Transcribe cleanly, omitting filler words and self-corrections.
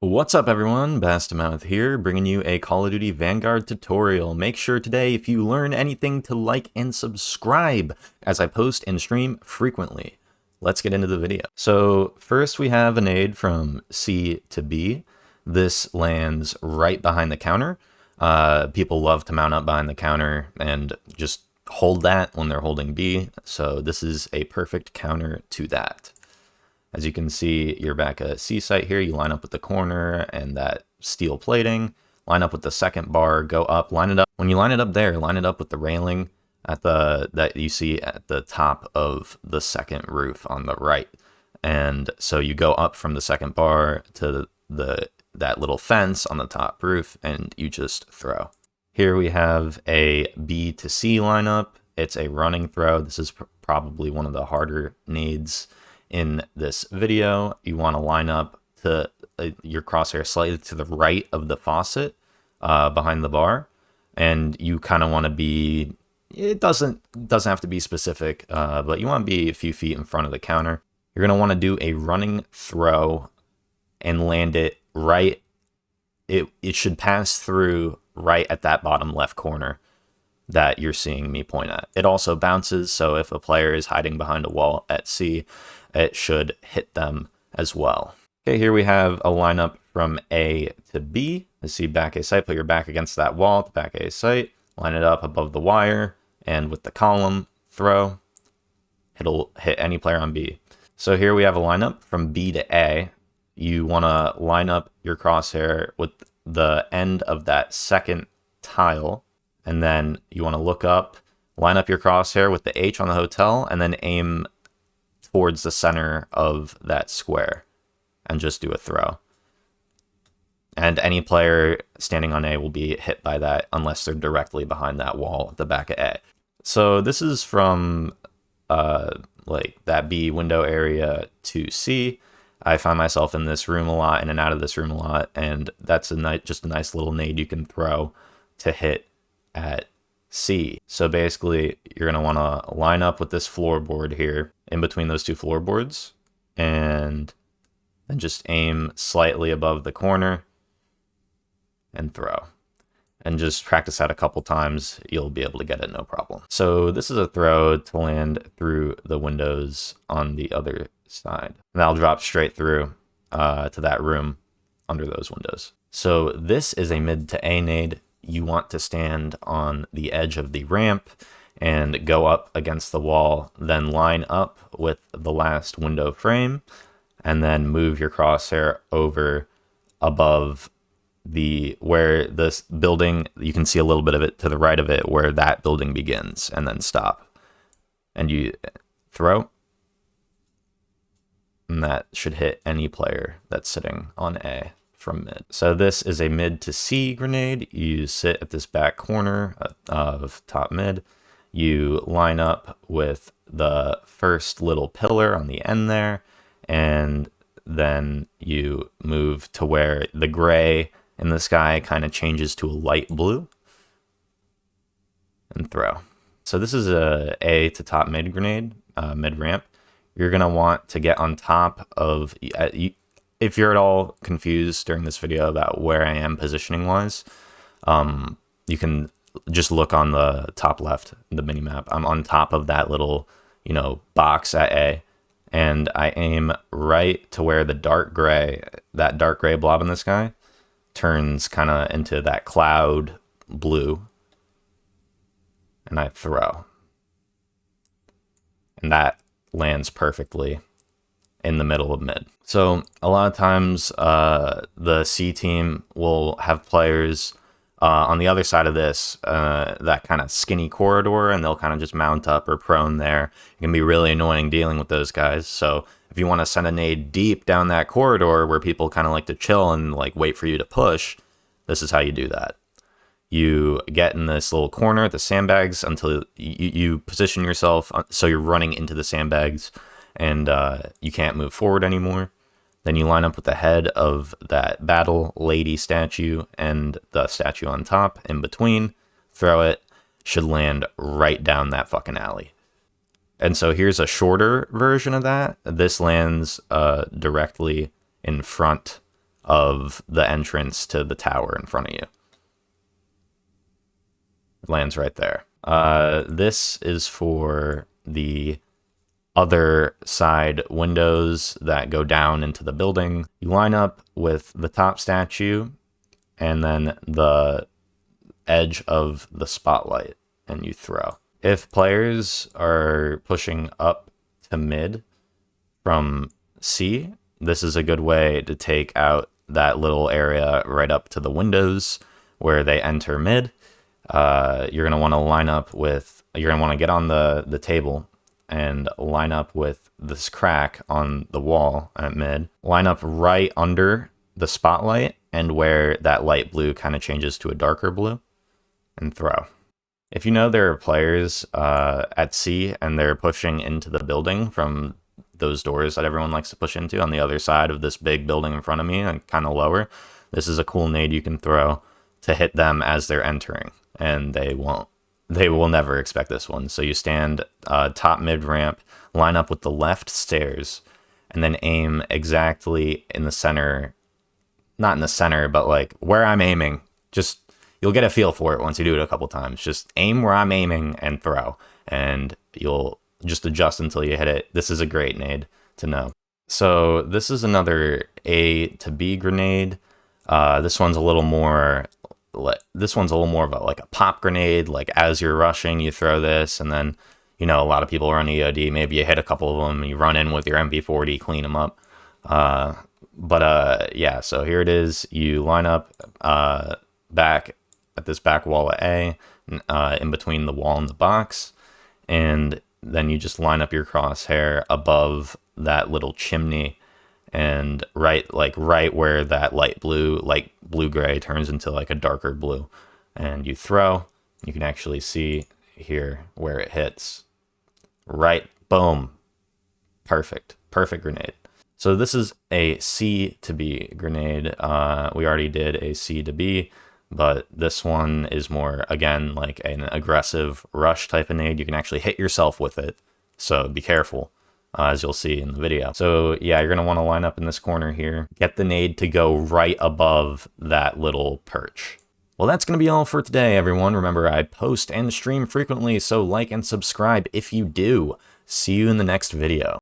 What's up everyone, Bastamouth here, bringing you a Call of Duty Vanguard tutorial. Make sure today, if you learn anything, to like and subscribe, as I post and stream frequently. Let's get into the video. So first we have a nade from C to B. This lands right behind the counter. People love to mount up behind the counter and just hold that when they're holding B, so this is a perfect counter to that. As you can see, you're back at C site here. You line up with the corner and that steel plating, line up with the second bar, go up, line it up. When you line it up there, line it up with the railing at that you see at the top of the second roof on the right. And so you go up from the second bar to that little fence on the top roof, and you just throw. Here we have a B to C lineup. It's a running throw. This is probably one of the harder nades in this video. You want to line up to your crosshair slightly to the right of the faucet behind the bar, and you kind of want to be, it doesn't have to be specific, but you want to be a few feet in front of the counter. You're going to want to do a running throw and land it right. It should pass through right at that bottom left corner that you're seeing me point at. It also bounces, so if a player is hiding behind a wall at C, it should hit them as well. Okay, here we have a lineup from A to B. You see back A site, put your back against that wall at the back A site, line it up above the wire, and with the column, throw. It'll hit any player on B. So here we have a lineup from B to A. You want to line up your crosshair with the end of that second tile, and then you want to look up, line up your crosshair with the H on the hotel, and then aim towards the center of that square and just do a throw. And any player standing on A will be hit by that unless they're directly behind that wall at the back of A. So this is from like that B window area to C. I find myself in this room a lot, in and out of this room a lot, and that's just a nice little nade you can throw to hit at C. So basically, you're going to want to line up with this floorboard here, in between those two floorboards, and then just aim slightly above the corner and throw. And just practice that a couple times, you'll be able to get it no problem. So this is a throw to land through the windows on the other side. And that'll drop straight through to that room under those windows. So this is a mid to A nade. You want to stand on the edge of the ramp and go up against the wall, then line up with the last window frame, and then move your crosshair over above where this building, you can see a little bit of it to the right of it, where that building begins, and then stop. And you throw, and that should hit any player that's sitting on A from mid. So this is a mid to C grenade. You sit at this back corner of top mid. You line up with the first little pillar on the end there, and then you move to where the gray in the sky kind of changes to a light blue, and throw. So this is a to top mid grenade, mid ramp. You're going to want to get on top of, if you're at all confused during this video about where I am positioning wise, you can just look on the top left, the mini map. I'm on top of that little, box at A, and I aim right to where that dark gray blob in the sky turns kind of into that cloud blue, and I throw. And that lands perfectly in the middle of mid. So a lot of times the C team will have players on the other side of this, that kind of skinny corridor, and they'll kind of just mount up or prone there. It can be really annoying dealing with those guys. So if you want to send a nade deep down that corridor where people kind of like to chill and like wait for you to push, this is how you do that. You get in this little corner at the sandbags until you position yourself so you're running into the sandbags, and you can't move forward anymore. Then you line up with the head of that battle lady statue and the statue on top in between, throw it, should land right down that fucking alley. And so here's a shorter version of that. This lands directly in front of the entrance to the tower in front of you. Lands right there. This is for the other side windows that go down into the building. You line up with the top statue and then the edge of the spotlight, and you throw. If players are pushing up to mid from C, this is a good way to take out that little area right up to the windows where they enter mid. You're going to want to line up with, you're going to want to get on the table and line up with this crack on the wall at mid. Line up right under the spotlight and where that light blue kind of changes to a darker blue, and throw. If you know there are players at C and they're pushing into the building from those doors that everyone likes to push into on the other side of this big building in front of me and kind of lower, this is a cool nade you can throw to hit them as they're entering, and they will never expect this one. So you stand top mid ramp, line up with the left stairs, and then aim exactly in the center, not in the center, but like where I'm aiming. Just, you'll get a feel for it once you do it a couple times. Just aim where I'm aiming and throw, and you'll just adjust until you hit it. This is a great nade to know. So this is another A to B grenade. This one's a little more of a pop grenade. Like as you're rushing, you throw this, and then, you know, a lot of people run EOD. Maybe you hit a couple of them, and you run in with your MP40, clean them up. Yeah, so here it is. You line up back at this back wall at A, in between the wall and the box, and then you just line up your crosshair above that little chimney, and right where that light blue gray turns into like a darker blue, and you throw. You can actually see here where it hits. Right, boom, perfect grenade. So this is a C to B grenade. We already did a C to B, but this one is more, again, like an aggressive rush type of nade. You can actually hit yourself with it, so be careful, as you'll see in the video. So yeah, you're going to want to line up in this corner here. Get the nade to go right above that little perch. Well, that's going to be all for today, everyone. Remember, I post and stream frequently, so like and subscribe if you do. See you in the next video.